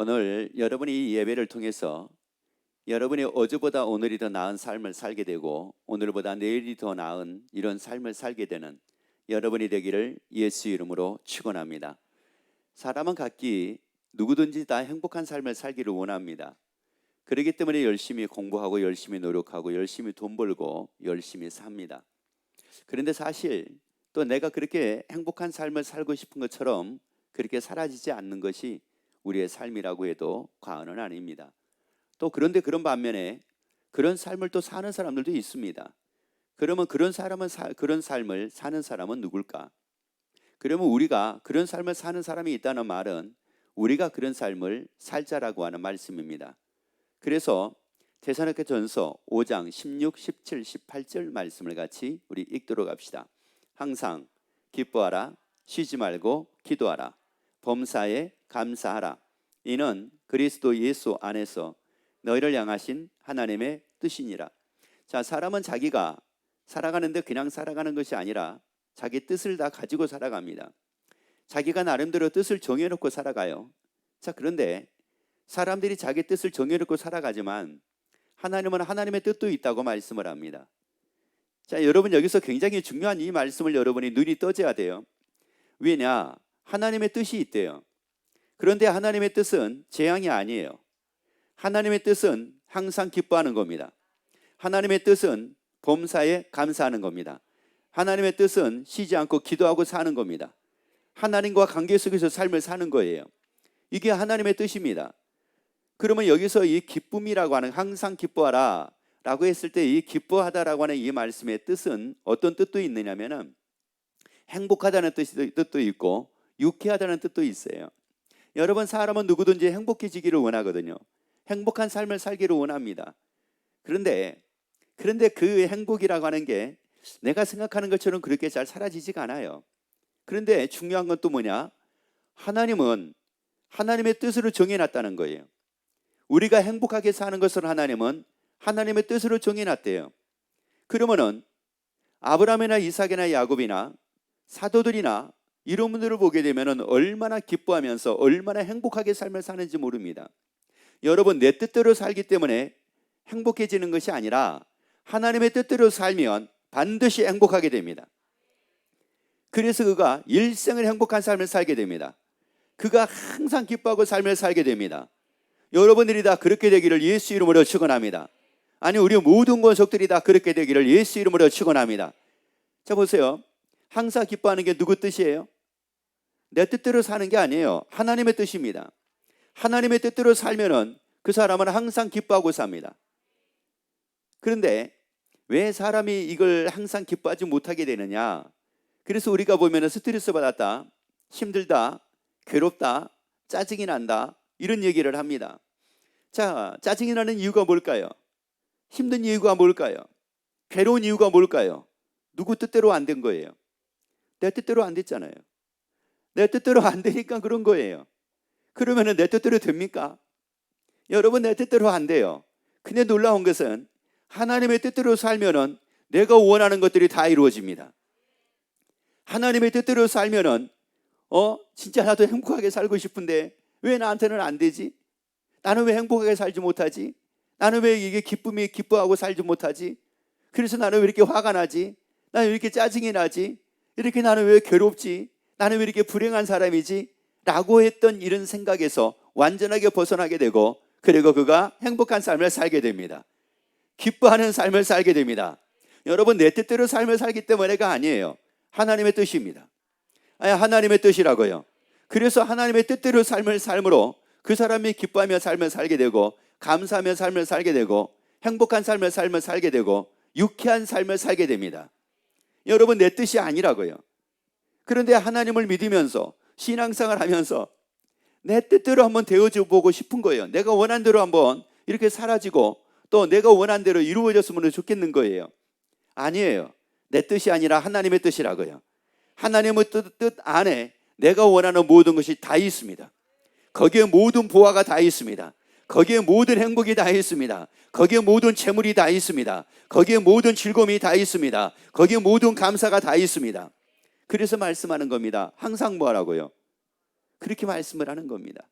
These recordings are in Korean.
오늘 여러분이 이 예배를 통해서 여러분이 어제보다 오늘이 더 나은 삶을 살게 되고 오늘보다 내일이 더 나은 이런 삶을 살게 되는 여러분이 되기를 예수 이름으로 축원합니다. 사람은 각기 누구든지 다 행복한 삶을 살기를 원합니다. 그렇기 때문에 열심히 공부하고 열심히 노력하고 열심히 돈 벌고 열심히 삽니다. 그런데 사실 또 내가 그렇게 행복한 삶을 살고 싶은 것처럼 그렇게 사라지지 않는 것이 우리의 삶이라고 해도 과언은 아닙니다. 또 그런데 그런 반면에 그런 삶을 또 사는 사람들도 있습니다. 그러면 그런 삶을 사는 사람은 누굴까? 그러면 우리가 그런 삶을 사는 사람이 있다는 말은 우리가 그런 삶을 살자라고 하는 말씀입니다. 그래서 데살로니가전서 5장 16, 17, 18절 말씀을 같이 우리 읽도록 합시다. 항상 기뻐하라, 쉬지 말고 기도하라, 범사에 감사하라. 이는 그리스도 예수 안에서 너희를 향하신 하나님의 뜻이니라. 자, 사람은 자기가 살아가는데 그냥 살아가는 것이 아니라 자기 뜻을 다 가지고 살아갑니다. 자기가 나름대로 뜻을 정해놓고 살아가요. 자, 그런데 사람들이 자기 뜻을 정해놓고 살아가지만 하나님은 하나님의 뜻도 있다고 말씀을 합니다. 자, 여러분 여기서 굉장히 중요한 이 말씀을 여러분이 눈이 떠져야 돼요. 왜냐? 하나님의 뜻이 있대요. 그런데 하나님의 뜻은 재앙이 아니에요. 하나님의 뜻은 항상 기뻐하는 겁니다. 하나님의 뜻은 범사에 감사하는 겁니다. 하나님의 뜻은 쉬지 않고 기도하고 사는 겁니다. 하나님과 관계 속에서 삶을 사는 거예요. 이게 하나님의 뜻입니다. 그러면 여기서 이 기쁨이라고 하는, 항상 기뻐하라 라고 했을 때 이 기뻐하다라고 하는 이 말씀의 뜻은 어떤 뜻도 있느냐면은 행복하다는 뜻도 있고 유쾌하다는 뜻도 있어요. 여러분, 사람은 누구든지 행복해지기를 원하거든요. 행복한 삶을 살기를 원합니다. 그런데 그 행복이라고 하는 게 내가 생각하는 것처럼 그렇게 잘 사라지지가 않아요. 그런데 중요한 건 또 뭐냐? 하나님은 하나님의 뜻으로 정해놨다는 거예요. 우리가 행복하게 사는 것을 하나님은 하나님의 뜻으로 정해놨대요. 그러면은 아브라함이나 이삭이나 야곱이나 사도들이나 이런 분들을 보게 되면은 얼마나 기뻐하면서 얼마나 행복하게 삶을 사는지 모릅니다. 여러분, 내 뜻대로 살기 때문에 행복해지는 것이 아니라 하나님의 뜻대로 살면 반드시 행복하게 됩니다. 그래서 그가 일생을 행복한 삶을 살게 됩니다. 그가 항상 기뻐하고 삶을 살게 됩니다. 여러분들이 다 그렇게 되기를 예수 이름으로 축원합니다. 아니, 우리 모든 권속들이 다 그렇게 되기를 예수 이름으로 축원합니다. 자, 보세요. 항상 기뻐하는 게 누구 뜻이에요? 내 뜻대로 사는 게 아니에요. 하나님의 뜻입니다. 하나님의 뜻대로 살면은 그 사람은 항상 기뻐하고 삽니다. 그런데 왜 사람이 이걸 항상 기뻐하지 못하게 되느냐? 그래서 우리가 보면은 스트레스 받았다, 힘들다, 괴롭다, 짜증이 난다, 이런 얘기를 합니다. 자, 짜증이 나는 이유가 뭘까요? 힘든 이유가 뭘까요? 괴로운 이유가 뭘까요? 누구 뜻대로 안 된 거예요. 내 뜻대로 안 됐잖아요. 내 뜻대로 안 되니까 그런 거예요. 그러면은 내 뜻대로 됩니까? 여러분, 내 뜻대로 안 돼요. 근데 놀라운 것은 하나님의 뜻대로 살면은 내가 원하는 것들이 다 이루어집니다. 하나님의 뜻대로 살면은 진짜 나도 행복하게 살고 싶은데 왜 나한테는 안 되지? 나는 왜 행복하게 살지 못하지? 나는 왜 이게 기뻐하고 살지 못하지? 그래서 나는 왜 이렇게 화가 나지? 나는 왜 이렇게 짜증이 나지? 이렇게 나는 왜 괴롭지? 나는 왜 이렇게 불행한 사람이지? 라고 했던 이런 생각에서 완전하게 벗어나게 되고, 그리고 그가 행복한 삶을 살게 됩니다. 기뻐하는 삶을 살게 됩니다. 여러분, 내 뜻대로 삶을 살기 때문에가 아니에요. 하나님의 뜻입니다. 하나님의 뜻이라고요. 그래서 하나님의 뜻대로 삶을 삶으로 그 사람이 기뻐하며 삶을 살게 되고, 감사하며 삶을 살게 되고, 행복한 삶을 살게 되고, 유쾌한 삶을 살게 됩니다. 여러분, 내 뜻이 아니라고요. 그런데 하나님을 믿으면서 신앙생활 하면서 내 뜻대로 한번 되어줘 보고 싶은 거예요. 내가 원한 대로 한번 이렇게 사라지고 또 내가 원한 대로 이루어졌으면 좋겠는 거예요. 아니에요. 내 뜻이 아니라 하나님의 뜻이라고요. 하나님의 뜻 안에 내가 원하는 모든 것이 다 있습니다. 거기에 모든 보화가 다 있습니다. 거기에 모든 행복이 다 있습니다. 거기에 모든 재물이 다 있습니다. 거기에 모든 즐거움이 다 있습니다. 거기에 모든 감사가 다 있습니다. 그래서 말씀하는 겁니다. 항상 뭐 하라고요? 그렇게 말씀을 하는 겁니다.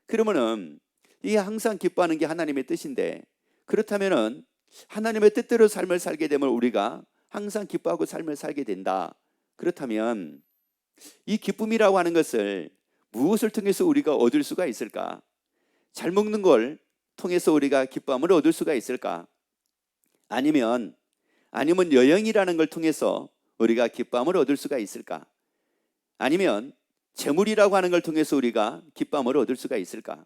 그러면은 이게 항상 기뻐하는 게 하나님의 뜻인데, 그렇다면은 하나님의 뜻대로 삶을 살게 되면 우리가 항상 기뻐하고 삶을 살게 된다. 그렇다면 이 기쁨이라고 하는 것을 무엇을 통해서 우리가 얻을 수가 있을까? 잘 먹는 걸 통해서 우리가 기쁨을 얻을 수가 있을까? 아니면 여행이라는 걸 통해서 우리가 기쁨을 얻을 수가 있을까? 아니면 재물이라고 하는 걸 통해서 우리가 기쁨을 얻을 수가 있을까?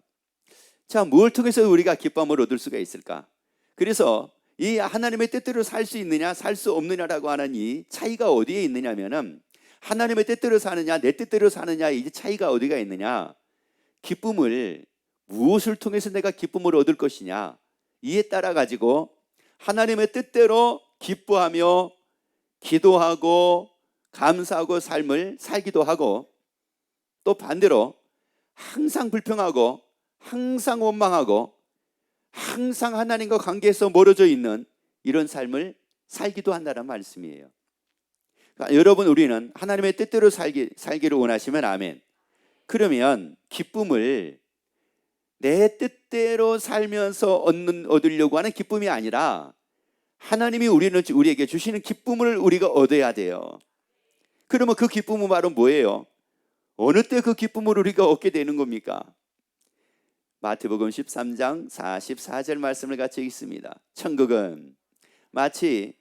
자, 무엇을 통해서 우리가 기쁨을 얻을 수가 있을까? 그래서 이 하나님의 뜻대로 살 수 있느냐 살 수 없느냐라고 하는 이 차이가 어디에 있느냐면은, 하나님의 뜻대로 사느냐 내 뜻대로 사느냐, 이 차이가 어디가 있느냐, 기쁨을 무엇을 통해서 내가 기쁨을 얻을 것이냐, 이에 따라 가지고 하나님의 뜻대로 기뻐하며 기도하고 감사하고 삶을 살기도 하고, 또 반대로 항상 불평하고 항상 원망하고 항상 하나님과 관계에서 멀어져 있는 이런 삶을 살기도 한다는 말씀이에요. 그러니까 여러분, 우리는 하나님의 뜻대로 살기를 원하시면 아멘. 그러면 기쁨을 내 뜻대로 살면서 얻으려고 하는 기쁨이 아니라 하나님이 우리에게 주시는 기쁨을 우리가 얻어야 돼요. 그러면 그 기쁨은 바로 뭐예요? 어느 때 그 기쁨을 우리가 얻게 되는 겁니까? 마태복음 13장 44절 말씀을 같이 읽습니다. 천국은 마치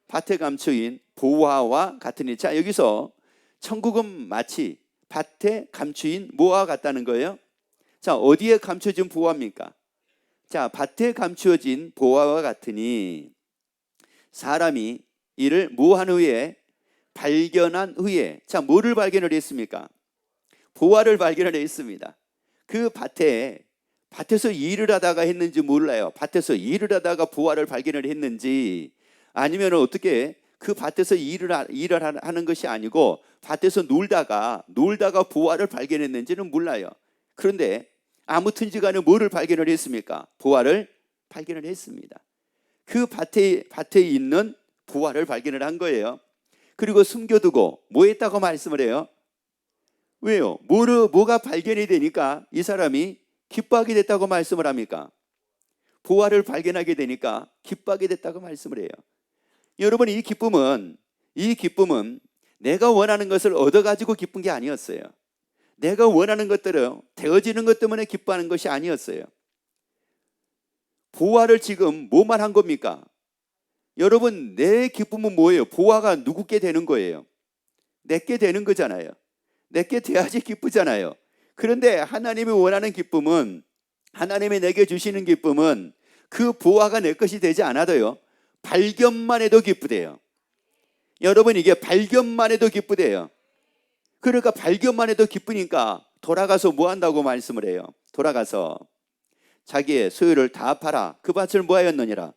밭에 감추인 보화와 같으니, 자, 여기서 천국은 마치 밭에 감추인 뭐와 같다는 거예요? 자, 어디에 감춰진 보화입니까? 자, 밭에 감추어진 보화와 같으니, 사람이 이를 모한 후에 발견한 후에, 자, 뭐를 발견을 했습니까? 보화를 발견을 했습니다. 그 밭에서 일을 하다가 했는지 몰라요. 밭에서 일을 하다가 보화를 발견을 했는지, 아니면 어떻게 그 밭에서 일을 하는 것이 아니고 밭에서 놀다가 보화를 발견했는지는 몰라요. 그런데 아무튼지 간에 뭐를 발견을 했습니까? 보화를 발견을 했습니다. 그 밭에 있는 보화를 발견을 한 거예요. 그리고 숨겨두고 뭐 했다고 말씀을 해요? 왜요? 뭐가 발견이 되니까 이 사람이 기뻐하게 됐다고 말씀을 합니까? 보화를 발견하게 되니까 기뻐하게 됐다고 말씀을 해요. 여러분, 이 기쁨은 내가 원하는 것을 얻어가지고 기쁜 게 아니었어요. 내가 원하는 것대로 되어지는 것 때문에 기뻐하는 것이 아니었어요. 보화를 지금 뭐만 한 겁니까? 여러분, 내 기쁨은 뭐예요? 보화가 누구께 되는 거예요? 내게 되는 거잖아요. 내게 돼야지 기쁘잖아요. 그런데 하나님이 원하는 기쁨은, 하나님이 내게 주시는 기쁨은 그 보화가 내 것이 되지 않아도요, 발견만 해도 기쁘대요. 여러분, 이게 발견만 해도 기쁘대요. 그러니까 발견만 해도 기쁘니까 돌아가서 뭐 한다고 말씀을 해요? 돌아가서 자기의 소유를 다 팔아 그 밭을 뭐 하였느니라.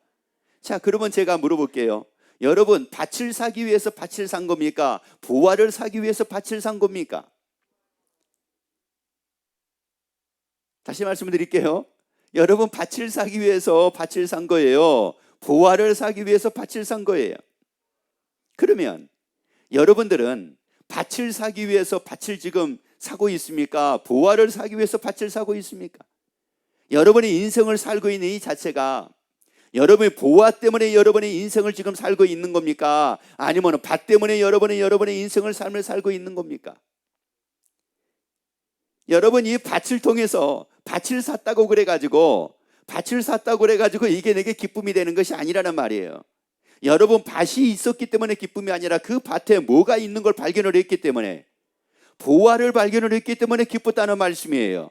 자, 그러면 제가 물어볼게요. 여러분, 밭을 사기 위해서 밭을 산 겁니까? 보화를 사기 위해서 밭을 산 겁니까? 다시 말씀드릴게요. 여러분, 밭을 사기 위해서 밭을 산 거예요? 보화를 사기 위해서 밭을 산 거예요? 그러면 여러분들은 밭을 사기 위해서 밭을 지금 사고 있습니까? 보화를 사기 위해서 밭을 사고 있습니까? 여러분의 인생을 살고 있는 이 자체가 여러분의 보화 때문에 여러분의 인생을 지금 살고 있는 겁니까? 아니면 밭 때문에 여러분의 인생을 삶을 살고 있는 겁니까? 여러분, 이 밭을 통해서 밭을 샀다고 그래가지고 이게 내게 기쁨이 되는 것이 아니라는 말이에요. 여러분, 밭이 있었기 때문에 기쁨이 아니라 그 밭에 뭐가 있는 걸 발견을 했기 때문에, 보화를 발견을 했기 때문에 기뻤다는 말씀이에요.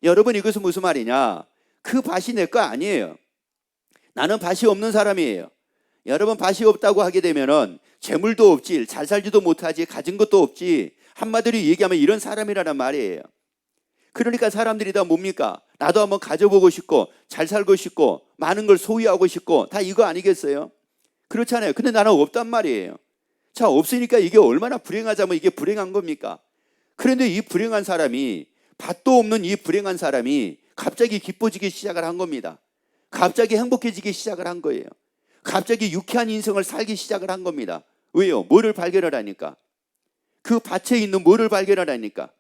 여러분, 이것은 무슨 말이냐? 그 밭이 내 거 아니에요. 나는 밭이 없는 사람이에요. 여러분, 밭이 없다고 하게 되면은 재물도 없지, 잘 살지도 못하지, 가진 것도 없지, 한마디로 얘기하면 이런 사람이라는 말이에요. 그러니까 사람들이 다 뭡니까? 나도 한번 가져보고 싶고 잘 살고 싶고 많은 걸 소유하고 싶고 다 이거 아니겠어요? 그렇잖아요. 근데 나는 없단 말이에요. 자, 없으니까 이게 얼마나 불행하자면 이게 불행한 겁니까? 그런데 이 불행한 사람이, 밭도 없는 이 불행한 사람이 갑자기 기뻐지기 시작을 한 겁니다. 갑자기 행복해지기 시작을 한 거예요. 갑자기 유쾌한 인생을 살기 시작을 한 겁니다. 왜요? 뭐를 발견을 하니까? 그 밭에 있는 뭐를 발견을 하니까?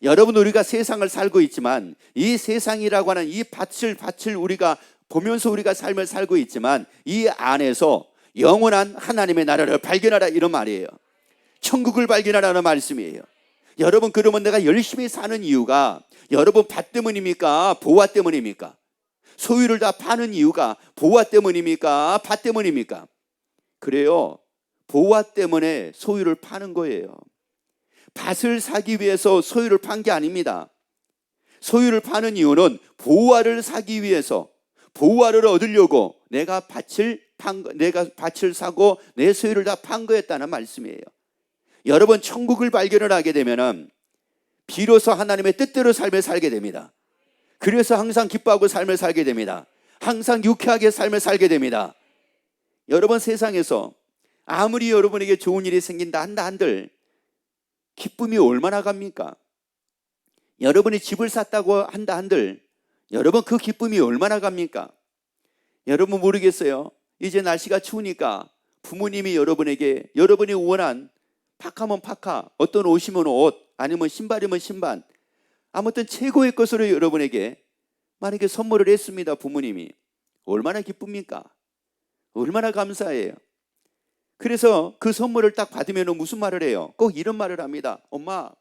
여러분, 우리가 세상을 살고 있지만 이 세상이라고 하는 이 밭을 우리가 보면서 우리가 삶을 살고 있지만 이 안에서 영원한 하나님의 나라를 발견하라, 이런 말이에요. 천국을 발견하라는 말씀이에요. 여러분, 그러면 내가 열심히 사는 이유가 여러분 밭 때문입니까? 보화 때문입니까? 소유를 다 파는 이유가 보화 때문입니까? 밭 때문입니까? 그래요. 보화 때문에 소유를 파는 거예요. 밭을 사기 위해서 소유를 판 게 아닙니다. 소유를 파는 이유는 보화를 사기 위해서, 보화를 얻으려고 내가 밭을 사고 내 소유를 다 판 거였다는 말씀이에요. 여러분, 천국을 발견을 하게 되면은 비로소 하나님의 뜻대로 삶을 살게 됩니다. 그래서 항상 기뻐하고 삶을 살게 됩니다. 항상 유쾌하게 삶을 살게 됩니다. 여러분, 세상에서 아무리 여러분에게 좋은 일이 생긴다 한들 기쁨이 얼마나 갑니까? 여러분이 집을 샀다고 한다 한들 여러분 그 기쁨이 얼마나 갑니까? 여러분, 모르겠어요. 이제 날씨가 추우니까 부모님이 여러분에게 여러분이 원한 파카면 파카, 어떤 옷이면 옷, 아니면 신발이면 신발, 아무튼 최고의 것으로 여러분에게 만약에 선물을 했습니다. 부모님이 얼마나 기쁩니까? 얼마나 감사해요. 그래서 그 선물을 딱 받으면 무슨 말을 해요? 꼭 이런 말을 합니다. 엄마,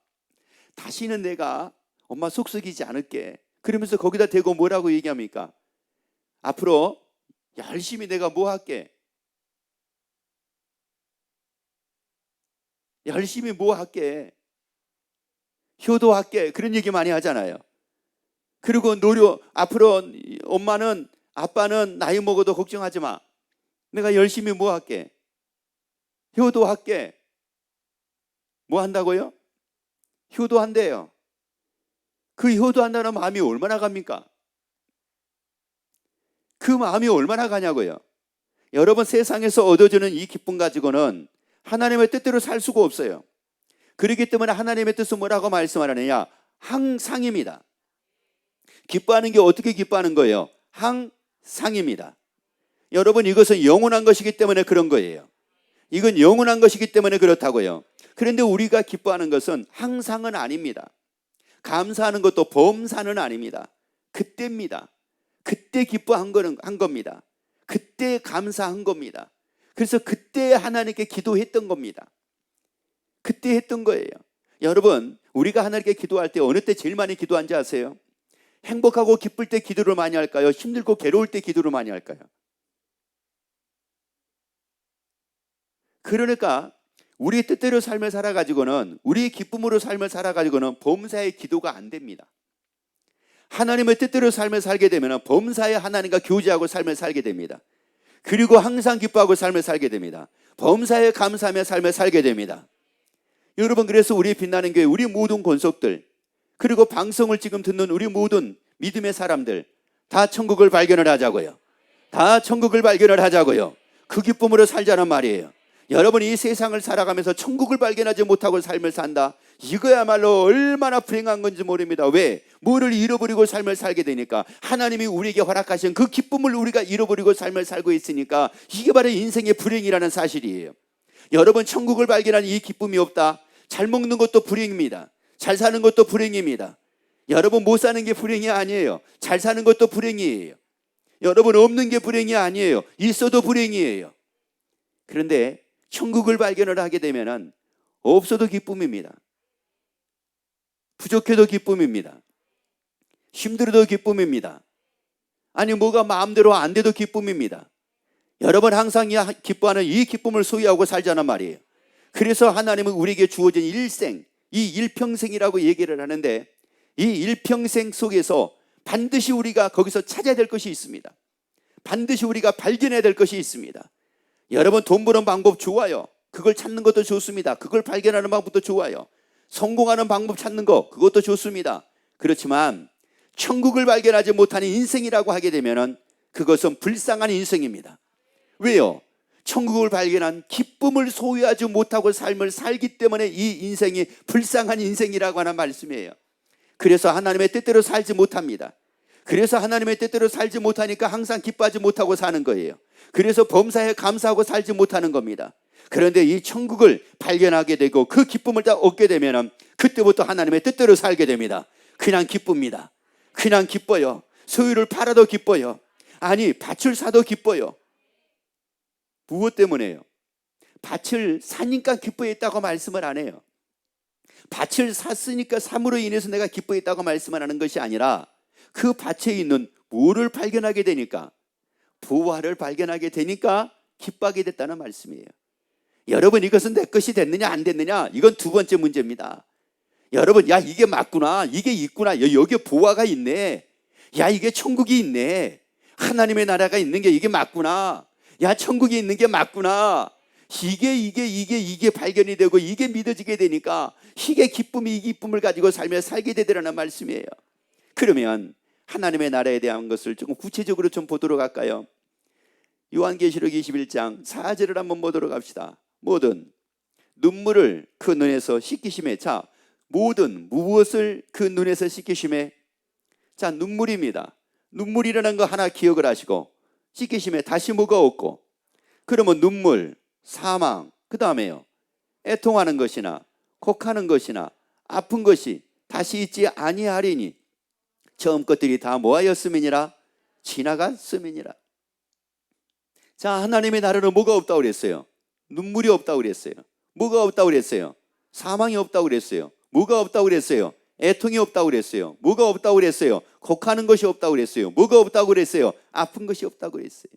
다시는 내가 엄마 속썩이지 않을게. 그러면서 거기다 대고 뭐라고 얘기합니까? 앞으로 열심히 내가 뭐 할게? 열심히 뭐 할게? 효도할게. 그런 얘기 많이 하잖아요. 그리고 앞으로 엄마는, 아빠는 나이 먹어도 걱정하지 마. 내가 열심히 뭐 할게? 효도할게. 뭐 한다고요? 효도한대요. 그 효도한다는 마음이 얼마나 갑니까? 그 마음이 얼마나 가냐고요. 여러분, 세상에서 얻어주는 이 기쁨 가지고는 하나님의 뜻대로 살 수가 없어요. 그렇기 때문에 하나님의 뜻은 뭐라고 말씀하느냐? 항상입니다. 기뻐하는 게 어떻게 기뻐하는 거예요? 항상입니다. 여러분, 이것은 영원한 것이기 때문에 그런 거예요. 이건 영원한 것이기 때문에 그렇다고요. 그런데 우리가 기뻐하는 것은 항상은 아닙니다. 감사하는 것도 범사는 아닙니다. 그때입니다. 그때 기뻐한 겁니다. 그때 감사한 겁니다. 그래서 그때 하나님께 기도했던 겁니다. 그때 했던 거예요. 여러분, 우리가 하나님께 기도할 때 어느 때 제일 많이 기도한지 아세요? 행복하고 기쁠 때 기도를 많이 할까요? 힘들고 괴로울 때 기도를 많이 할까요? 그러니까 우리의 뜻대로 삶을 살아가지고는, 우리의 기쁨으로 삶을 살아가지고는 범사의 기도가 안 됩니다. 하나님의 뜻대로 삶을 살게 되면 범사의 하나님과 교제하고 삶을 살게 됩니다. 그리고 항상 기뻐하고 삶을 살게 됩니다. 범사에 감사하며 삶을 살게 됩니다. 여러분, 그래서 우리 빛나는 교회, 우리 모든 권속들, 그리고 방송을 지금 듣는 우리 모든 믿음의 사람들 다 천국을 발견을 하자고요. 다 천국을 발견을 하자고요. 그 기쁨으로 살자는 말이에요. 여러분이 이 세상을 살아가면서 천국을 발견하지 못하고 삶을 산다, 이거야말로 얼마나 불행한 건지 모릅니다. 왜? 뭐를 잃어버리고 삶을 살게 되니까, 하나님이 우리에게 허락하신 그 기쁨을 우리가 잃어버리고 삶을 살고 있으니까 이게 바로 인생의 불행이라는 사실이에요. 여러분, 천국을 발견한 이 기쁨이 없다, 잘 먹는 것도 불행입니다. 잘 사는 것도 불행입니다. 여러분, 못 사는 게 불행이 아니에요. 잘 사는 것도 불행이에요. 여러분, 없는 게 불행이 아니에요. 있어도 불행이에요. 그런데 천국을 발견을 하게 되면 없어도 기쁨입니다. 부족해도 기쁨입니다. 힘들어도 기쁨입니다. 아니, 뭐가 마음대로 안 돼도 기쁨입니다. 여러분, 항상 기뻐하는 이 기쁨을 소유하고 살자는 말이에요. 그래서 하나님은 우리에게 주어진 일생, 이 일평생이라고 얘기를 하는데, 이 일평생 속에서 반드시 우리가 거기서 찾아야 될 것이 있습니다. 반드시 우리가 발견해야 될 것이 있습니다. 여러분, 돈 버는 방법 좋아요. 그걸 찾는 것도 좋습니다. 그걸 발견하는 방법도 좋아요. 성공하는 방법 찾는 거, 그것도 좋습니다. 그렇지만 천국을 발견하지 못하는 인생이라고 하게 되면 그것은 불쌍한 인생입니다. 왜요? 천국을 발견한 기쁨을 소유하지 못하고 삶을 살기 때문에 이 인생이 불쌍한 인생이라고 하는 말씀이에요. 그래서 하나님의 뜻대로 살지 못합니다. 그래서 하나님의 뜻대로 살지 못하니까 항상 기뻐하지 못하고 사는 거예요. 그래서 범사에 감사하고 살지 못하는 겁니다. 그런데 이 천국을 발견하게 되고 그 기쁨을 다 얻게 되면 그때부터 하나님의 뜻대로 살게 됩니다. 그냥 기쁩니다. 그냥 기뻐요. 소유를 팔아도 기뻐요. 아니, 밭을 사도 기뻐요. 무엇 때문에요? 밭을 사니까 기뻐했다고 말씀을 안 해요. 밭을 샀으니까 삼으로 인해서 내가 기뻐했다고 말씀을 하는 것이 아니라 그 밭에 있는 물을 발견하게 되니까, 부활을 발견하게 되니까 기뻐하게 됐다는 말씀이에요. 여러분, 이것은 내 것이 됐느냐 안 됐느냐, 이건 두 번째 문제입니다. 여러분, 야, 이게 맞구나, 이게 있구나, 여기에 부활가 있네, 야, 이게 천국이 있네, 하나님의 나라가 있는 게 이게 맞구나, 야, 천국이 있는 게 맞구나, 이게 발견이 되고 이게 믿어지게 되니까 이게 기쁨이, 이 기쁨을 가지고 살게 되더라는 말씀이에요. 그러면 하나님의 나라에 대한 것을 조금 구체적으로 좀 보도록 할까요? 요한계시록 21장 4절을 한번 보도록 합시다. 모든 눈물을 그 눈에서 씻기심에. 자, 모든 무엇을 그 눈에서 씻기심에? 자, 눈물입니다. 눈물이라는 거 하나 기억을 하시고, 씻기심에 다시 뭐가 없고, 그러면 눈물, 사망, 그 다음에요, 애통하는 것이나 곡하는 것이나 아픈 것이 다시 있지 아니하리니 처음 것들이 다 뭐하였음이니라? 지나갔음이니라. 자, 하나님의 나라는 뭐가 없다고 그랬어요? 눈물이 없다고 그랬어요. 뭐가 없다고 그랬어요? 사망이 없다고 그랬어요. 뭐가 없다고 그랬어요? 애통이 없다고 그랬어요. 뭐가 없다고 그랬어요? 곡하는 것이 없다고 그랬어요. 뭐가 없다고 그랬어요? 아픈 것이 없다고 그랬어요.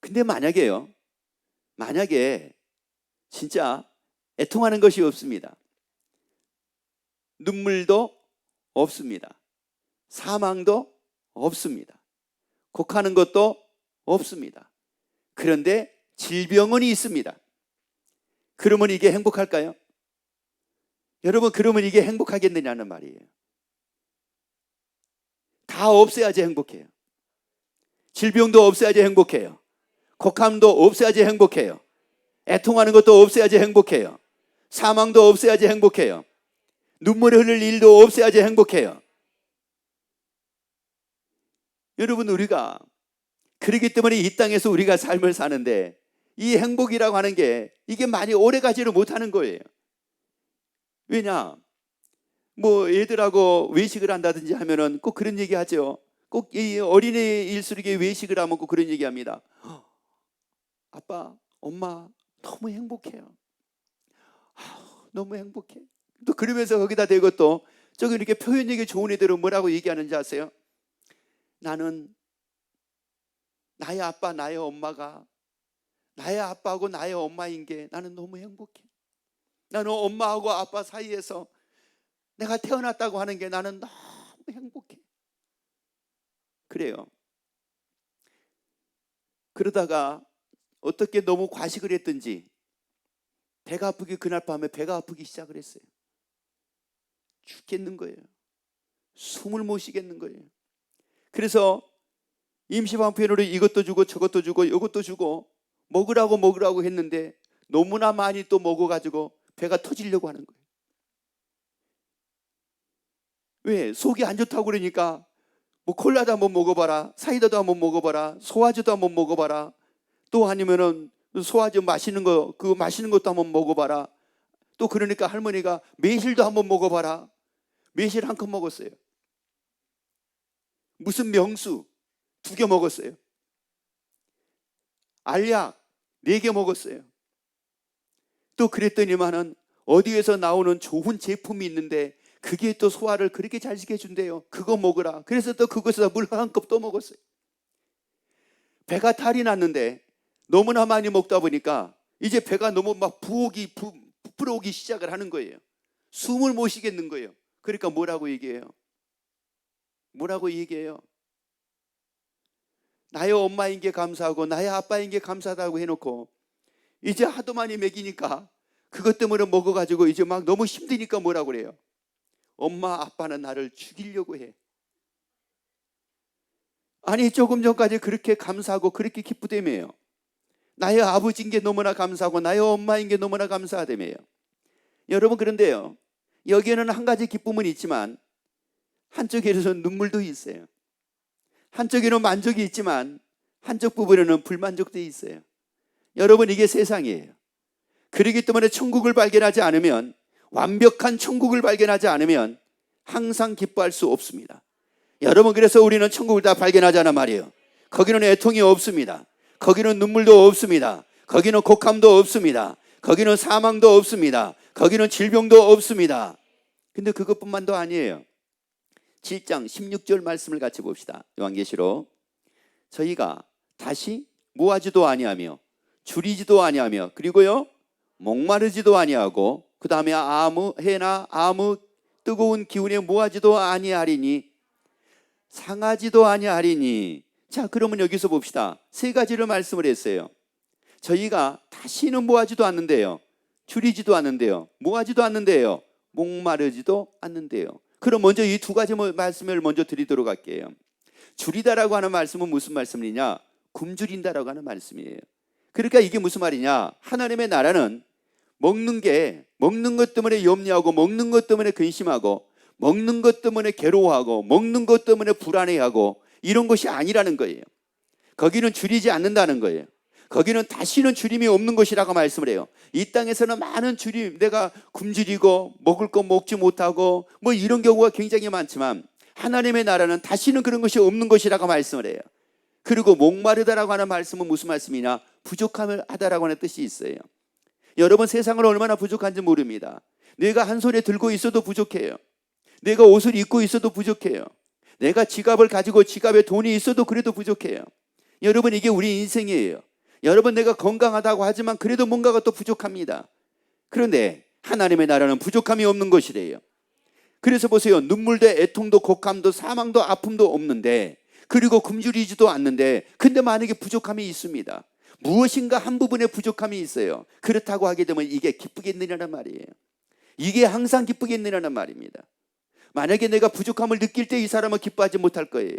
근데 만약에 진짜 애통하는 것이 없습니다. 눈물도 없습니다. 사망도 없습니다. 곡하는 것도 없습니다. 그런데 질병은 있습니다. 그러면 이게 행복할까요? 여러분, 그러면 이게 행복하겠느냐는 말이에요. 다 없애야지 행복해요. 질병도 없애야지 행복해요. 곡함도 없애야지 행복해요. 애통하는 것도 없애야지 행복해요. 사망도 없애야지 행복해요. 눈물을 흘릴 일도 없애야지 행복해요. 여러분, 우리가 그렇기 때문에 이 땅에서 우리가 삶을 사는데 이 행복이라고 하는 게 이게 많이 오래 가지를 못하는 거예요. 왜냐? 뭐 애들하고 외식을 한다든지 하면은 꼭 그런 얘기 하죠. 꼭 이 어린이일수록 외식을 하면 꼭 그런 얘기 합니다. 아빠, 엄마 너무 행복해요. 너무 행복해. 또 그러면서 거기다 대고 또 저기 이렇게 표현력이 좋은 애들은 뭐라고 얘기하는지 아세요? 나는 나의 아빠, 나의 엄마가 나의 아빠하고 나의 엄마인 게 나는 너무 행복해. 나는 엄마하고 아빠 사이에서 내가 태어났다고 하는 게 나는 너무 행복해. 그래요. 그러다가 어떻게 너무 과식을 했든지 배가 아프기, 그날 밤에 배가 아프기 시작을 했어요. 죽겠는 거예요. 숨을 못 쉬겠는 거예요. 그래서 임시방편으로 이것도 주고 저것도 주고 이것도 주고 먹으라고 했는데 너무나 많이 또 먹어가지고 배가 터지려고 하는 거예요. 왜? 속이 안 좋다고 그러니까 뭐 콜라도 한번 먹어봐라, 사이다도 한번 먹어봐라, 소화제도 한번 먹어봐라, 또 아니면은 소화제 마시는 거, 그 마시는 것도 한번 먹어봐라. 또 그러니까 할머니가 매실도 한번 먹어봐라. 매실 한 컵 먹었어요. 무슨 명수 2개 먹었어요. 알약 4개 먹었어요. 또 그랬더니만은 어디에서 나오는 좋은 제품이 있는데 그게 또 소화를 그렇게 잘 시켜준대요. 그거 먹으라. 그래서 또 그것에다 물 한 컵 또 먹었어요. 배가 탈이 났는데 너무나 많이 먹다 보니까 이제 배가 너무 막 부풀어오기 시작을 하는 거예요. 숨을 못 쉬겠는 거예요. 그러니까 뭐라고 얘기해요? 나의 엄마인 게 감사하고 나의 아빠인 게 감사하다고 해놓고 이제 하도 많이 먹이니까 그것 때문에 먹어가지고 이제 막 너무 힘드니까 뭐라고 그래요? 엄마 아빠는 나를 죽이려고 해. 아니, 조금 전까지 그렇게 감사하고 그렇게 기쁘다며요. 나의 아버지인 게 너무나 감사하고 나의 엄마인 게 너무나 감사하다며요. 여러분, 그런데요, 여기에는 한 가지 기쁨은 있지만 한쪽에서는 눈물도 있어요. 한쪽에는 만족이 있지만 한쪽 부분에는 불만족도 있어요. 여러분, 이게 세상이에요. 그렇기 때문에 천국을 발견하지 않으면, 완벽한 천국을 발견하지 않으면 항상 기뻐할 수 없습니다. 여러분, 그래서 우리는 천국을 다 발견하자는 말이에요. 거기는 애통이 없습니다. 거기는 눈물도 없습니다. 거기는 곡함도 없습니다. 거기는 사망도 없습니다. 거기는 질병도 없습니다. 근데 그것뿐만도 아니에요. 7장 16절 말씀을 같이 봅시다. 요한계시록. 저희가 다시 모하지도 아니하며 줄이지도 아니하며 그리고요 목마르지도 아니하고 그 다음에 아무 해나 아무 뜨거운 기운에 모하지도 아니하리니 상하지도 아니하리니. 자, 그러면 여기서 봅시다. 세 가지를 말씀을 했어요. 저희가 다시는 모하지도 않는데요, 줄이지도 않는데요, 모하지도 않는데요, 목마르지도 않는데요. 그럼 먼저 이 두 가지 말씀을 먼저 드리도록 할게요. 줄이다라고 하는 말씀은 무슨 말씀이냐? 굶주린다라고 하는 말씀이에요. 그러니까 이게 무슨 말이냐? 하나님의 나라는 먹는 것 때문에 염려하고, 먹는 것 때문에 근심하고, 먹는 것 때문에 괴로워하고, 먹는 것 때문에 불안해하고, 이런 것이 아니라는 거예요. 거기는 줄이지 않는다는 거예요. 거기는 다시는 줄임이 없는 것이라고 말씀을 해요. 이 땅에서는 많은 줄임, 내가 굶주리고 먹을 거 먹지 못하고 뭐 이런 경우가 굉장히 많지만, 하나님의 나라는 다시는 그런 것이 없는 것이라고 말씀을 해요. 그리고 목마르다라고 하는 말씀은 무슨 말씀이냐? 부족함을 하다라고 하는 뜻이 있어요. 여러분, 세상은 얼마나 부족한지 모릅니다. 내가 한 손에 들고 있어도 부족해요. 내가 옷을 입고 있어도 부족해요. 내가 지갑을 가지고 지갑에 돈이 있어도 그래도 부족해요. 여러분, 이게 우리 인생이에요. 여러분, 내가 건강하다고 하지만 그래도 뭔가가 또 부족합니다. 그런데 하나님의 나라는 부족함이 없는 것이래요. 그래서 보세요. 눈물도 애통도 곡함도 사망도 아픔도 없는데, 그리고 굶주리지도 않는데, 근데 만약에 부족함이 있습니다. 무엇인가 한 부분에 부족함이 있어요. 그렇다고 하게 되면 이게 기쁘겠느냐는 말이에요. 이게 항상 기쁘겠느냐는 말입니다. 만약에 내가 부족함을 느낄 때 이 사람은 기뻐하지 못할 거예요.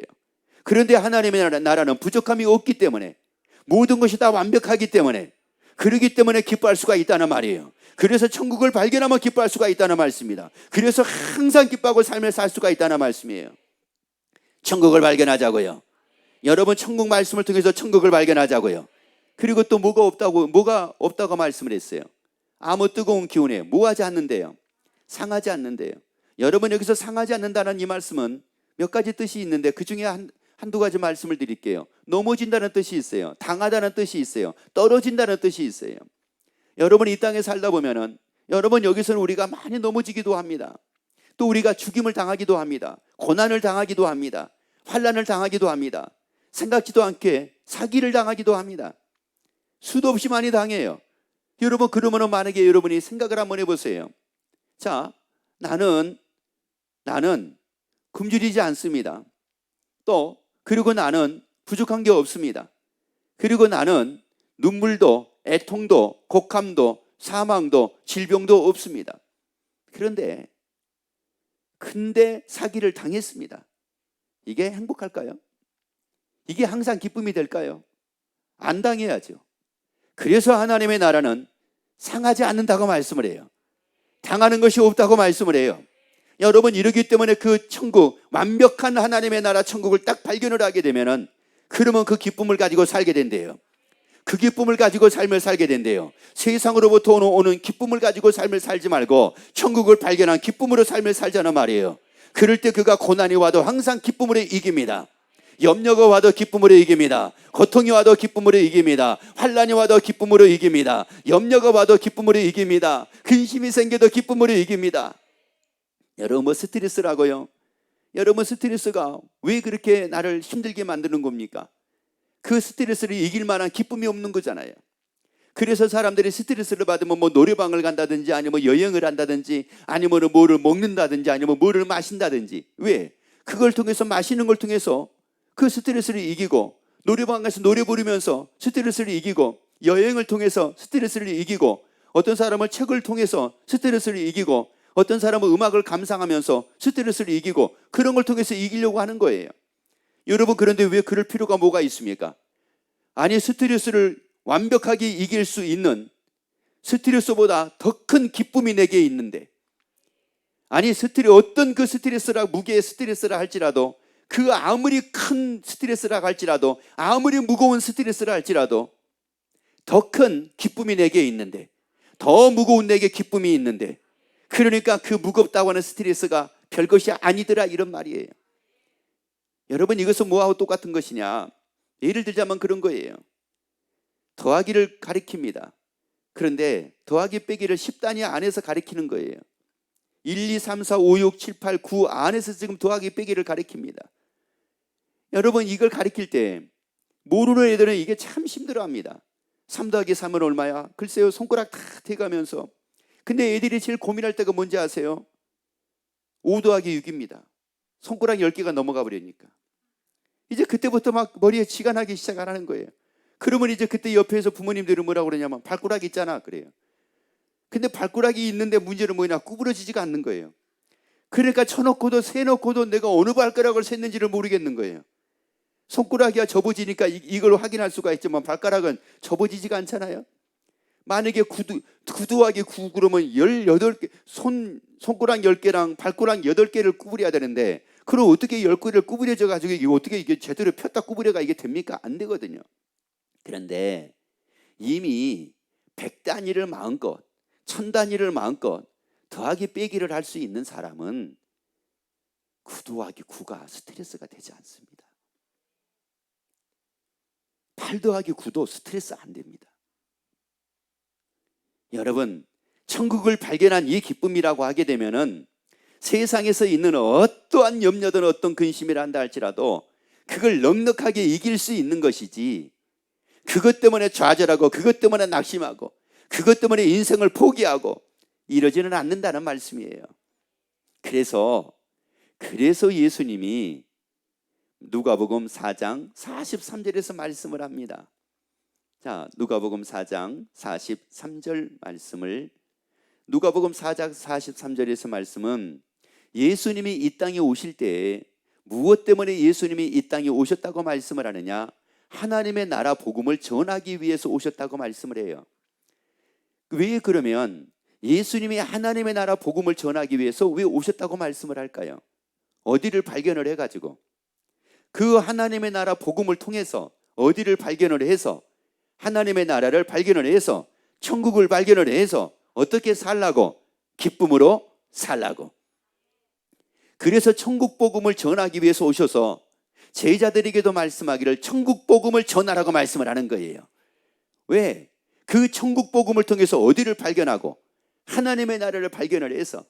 그런데 하나님의 나라는 부족함이 없기 때문에, 모든 것이 다 완벽하기 때문에, 그러기 때문에 기뻐할 수가 있다는 말이에요. 그래서 천국을 발견하면 기뻐할 수가 있다는 말씀입니다. 그래서 항상 기뻐하고 삶을 살 수가 있다는 말씀이에요. 천국을 발견하자고요. 여러분, 천국 말씀을 통해서 천국을 발견하자고요. 그리고 또 뭐가 없다고 말씀을 했어요. 아무 뜨거운 기운에 모하지 않는데요, 상하지 않는데요. 여러분, 여기서 상하지 않는다는 이 말씀은 몇 가지 뜻이 있는데, 그 중에 한두 가지 말씀을 드릴게요. 넘어진다는 뜻이 있어요. 당하다는 뜻이 있어요. 떨어진다는 뜻이 있어요. 여러분, 이 땅에 살다 보면은, 여러분, 여기서는 우리가 많이 넘어지기도 합니다. 또 우리가 죽임을 당하기도 합니다. 고난을 당하기도 합니다. 환난을 당하기도 합니다. 생각지도 않게 사기를 당하기도 합니다. 수도 없이 많이 당해요. 여러분, 그러면은 만약에 여러분이 생각을 한번 해보세요. 자, 나는 굶주리지 않습니다. 또 그리고 나는 부족한 게 없습니다. 그리고 나는 눈물도 애통도 곡함도 사망도 질병도 없습니다. 근데 사기를 당했습니다. 이게 행복할까요? 이게 항상 기쁨이 될까요? 안 당해야죠. 그래서 하나님의 나라는 상하지 않는다고 말씀을 해요. 당하는 것이 없다고 말씀을 해요. 여러분, 이러기 때문에 그 천국, 완벽한 하나님의 나라 천국을 딱 발견을 하게 되면은, 그러면 그 기쁨을 가지고 살게 된대요. 그 기쁨을 가지고 삶을 살게 된대요. 세상으로부터 오는 기쁨을 가지고 삶을 살지 말고 천국을 발견한 기쁨으로 삶을 살자는 말이에요. 그럴 때 그가 고난이 와도 항상 기쁨으로 이깁니다. 염려가 와도 기쁨으로 이깁니다. 고통이 와도 기쁨으로 이깁니다. 환난이 와도 기쁨으로 이깁니다. 염려가 와도 기쁨으로 이깁니다. 근심이 생겨도 기쁨으로 이깁니다. 여러분, 스트레스라고요? 여러분, 스트레스가 왜 그렇게 나를 힘들게 만드는 겁니까? 그 스트레스를 이길 만한 기쁨이 없는 거잖아요. 그래서 사람들이 스트레스를 받으면 노래방을 간다든지, 아니면 여행을 한다든지, 아니면 뭐를 먹는다든지, 아니면 뭐를 마신다든지. 왜? 그걸 통해서, 마시는 걸 통해서 그 스트레스를 이기고, 노래방 가서 노래 부르면서 스트레스를 이기고, 여행을 통해서 스트레스를 이기고, 어떤 사람은 책을 통해서 스트레스를 이기고, 어떤 사람은 음악을 감상하면서 스트레스를 이기고, 그런 걸 통해서 이기려고 하는 거예요. 여러분, 그런데 왜 그럴 필요가 뭐가 있습니까? 아니, 스트레스를 완벽하게 이길 수 있는, 스트레스보다 더 큰 기쁨이 내게 있는데, 아니, 어떤 그 스트레스라, 무게의 스트레스라 할지라도, 그 아무리 큰 스트레스라 할지라도, 아무리 무거운 스트레스라 할지라도, 더 큰 기쁨이 내게 있는데, 더 무거운 내게 기쁨이 있는데, 그러니까 그 무겁다고 하는 스트레스가 별것이 아니더라, 이런 말이에요. 여러분, 이것은 뭐하고 똑같은 것이냐? 예를 들자면 그런 거예요. 더하기를 가리킵니다. 그런데 더하기 빼기를 10단위 안에서 가리키는 거예요. 1, 2, 3, 4, 5, 6, 7, 8, 9 안에서 지금 더하기 빼기를 가리킵니다. 여러분, 이걸 가리킬 때 모르는 애들은 이게 참 힘들어합니다. 3 더하기 3은 얼마야? 글쎄요, 손가락 다 대가면서. 근데 애들이 제일 고민할 때가 뭔지 아세요? 5 더하기 6입니다. 손가락 10개가 넘어가 버리니까. 이제 그때부터 막 머리에 쥐가 나기 시작하는 거예요. 그러면 이제 그때 옆에서 부모님들은 뭐라고 그러냐면 발가락 있잖아, 그래요. 근데 발가락이 있는데 문제는 뭐냐? 구부러지지가 않는 거예요. 그러니까 쳐놓고도 세놓고도 내가 어느 발가락을 셌는지를 모르겠는 거예요. 손가락이야 접어지니까 이걸 확인할 수가 있지만 발가락은 접어지지가 않잖아요. 만약에 9 더하기 9 그러면 18개, 손가락 10개랑 발가락 8개를 구부려야 되는데, 그럼 어떻게 10개를 구부려져 가지고 이게 어떻게 이게 제대로 폈다 구부려가 이게 됩니까? 안 되거든요. 그런데 이미 100단위를 마음껏, 1000단위를 마음껏 더하기 빼기를 할 수 있는 사람은 9 더하기 9가 스트레스가 되지 않습니다. 8 더하기 9도 스트레스 안 됩니다. 여러분, 천국을 발견한 이 기쁨이라고 하게 되면은 세상에서 있는 어떠한 염려든 어떤 근심이라 한다 할지라도 그걸 넉넉하게 이길 수 있는 것이지, 그것 때문에 좌절하고 그것 때문에 낙심하고 그것 때문에 인생을 포기하고 이러지는 않는다는 말씀이에요. 그래서 예수님이 누가복음 4장 43절에서 말씀을 합니다. 자, 누가복음 4장 43절 말씀을, 누가복음 4장 43절에서 말씀은 예수님이 이 땅에 오실 때 무엇 때문에 예수님이 이 땅에 오셨다고 말씀을 하느냐? 하나님의 나라 복음을 전하기 위해서 오셨다고 말씀을 해요. 왜 그러면 예수님이 하나님의 나라 복음을 전하기 위해서 왜 오셨다고 말씀을 할까요? 어디를 발견을 해가지고 그 하나님의 나라 복음을 통해서 어디를 발견을 해서 하나님의 나라를 발견을 해서 천국을 발견을 해서 어떻게 살라고? 기쁨으로 살라고. 그래서 천국 복음을 전하기 위해서 오셔서 제자들에게도 말씀하기를 천국 복음을 전하라고 말씀을 하는 거예요. 왜? 그 천국 복음을 통해서 어디를 발견하고 하나님의 나라를 발견을 해서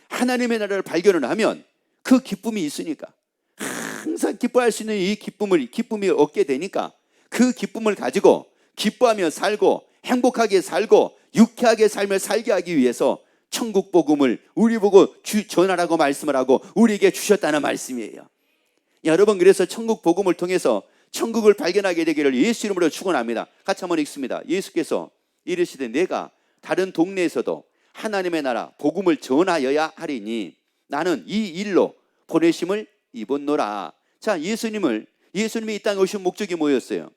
하나님의 나라를 발견을 하면 그 기쁨이 있으니까 항상 기뻐할 수 있는 이 기쁨이 얻게 되니까 그 기쁨을 가지고 기뻐하며 살고 행복하게 살고 유쾌하게 삶을 살게 하기 위해서 천국 복음을 우리 보고 전하라고 말씀을 하고 우리에게 주셨다는 말씀이에요. 여러분, 그래서 천국 복음을 통해서 천국을 발견하게 되기를 예수 이름으로 축원합니다. 같이 한번 읽습니다. 예수께서 이르시되 내가 다른 동네에서도 하나님의 나라 복음을 전하여야 하리니 나는 이 일로 보내심을 입었노라. 자, 예수님이 이 땅에 오신 목적이 뭐였어요?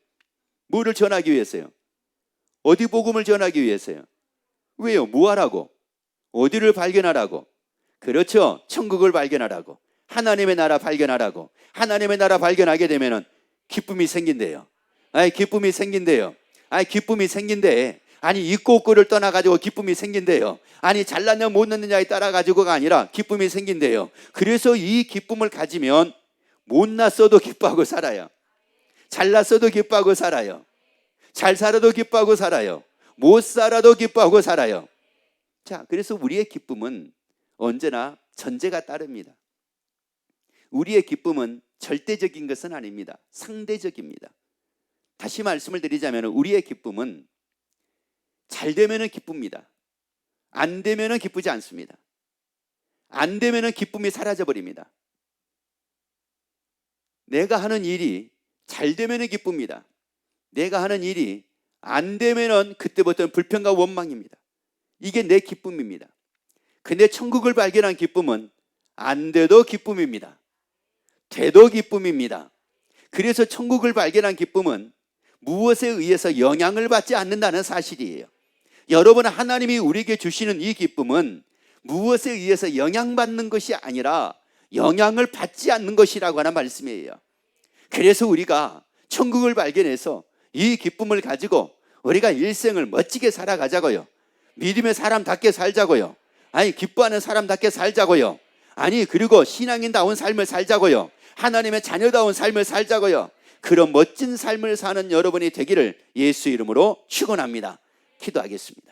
뭐를 전하기 위해서요? 어디 복음을 전하기 위해서요? 왜요? 뭐 하라고? 어디를 발견하라고? 그렇죠, 천국을 발견하라고, 하나님의 나라 발견하라고. 하나님의 나라 발견하게 되면은 기쁨이 생긴대요. 기쁨이 생긴대요. 기쁨이 생긴대. 아니, 있고 없고를 떠나가지고 기쁨이 생긴대요. 아니, 잘났냐 못났느냐에 따라가지고가 아니라 기쁨이 생긴대요. 그래서 이 기쁨을 가지면 못났어도 기뻐하고 살아요. 잘났어도 기뻐하고 살아요. 잘 살아도 기뻐하고 살아요. 못 살아도 기뻐하고 살아요. 자, 그래서 우리의 기쁨은 언제나 전제가 따릅니다. 우리의 기쁨은 절대적인 것은 아닙니다. 상대적입니다. 다시 말씀을 드리자면 우리의 기쁨은 잘 되면은 기쁩니다. 안 되면은 기쁘지 않습니다. 안 되면은 기쁨이 사라져 버립니다. 내가 하는 일이 잘 되면은 기쁩니다. 내가 하는 일이 안 되면은 그때부터는 불평과 원망입니다. 이게 내 기쁨입니다. 근데 천국을 발견한 기쁨은 안 돼도 기쁨입니다. 돼도 기쁨입니다. 그래서 천국을 발견한 기쁨은 무엇에 의해서 영향을 받지 않는다는 사실이에요. 여러분, 하나님이 우리에게 주시는 이 기쁨은 무엇에 의해서 영향받는 것이 아니라 영향을 받지 않는 것이라고 하는 말씀이에요. 그래서 우리가 천국을 발견해서 이 기쁨을 가지고 우리가 일생을 멋지게 살아가자고요. 믿음의 사람답게 살자고요. 아니, 기뻐하는 사람답게 살자고요. 아니, 그리고 신앙인다운 삶을 살자고요. 하나님의 자녀다운 삶을 살자고요. 그런 멋진 삶을 사는 여러분이 되기를 예수 이름으로 축원합니다. 기도하겠습니다.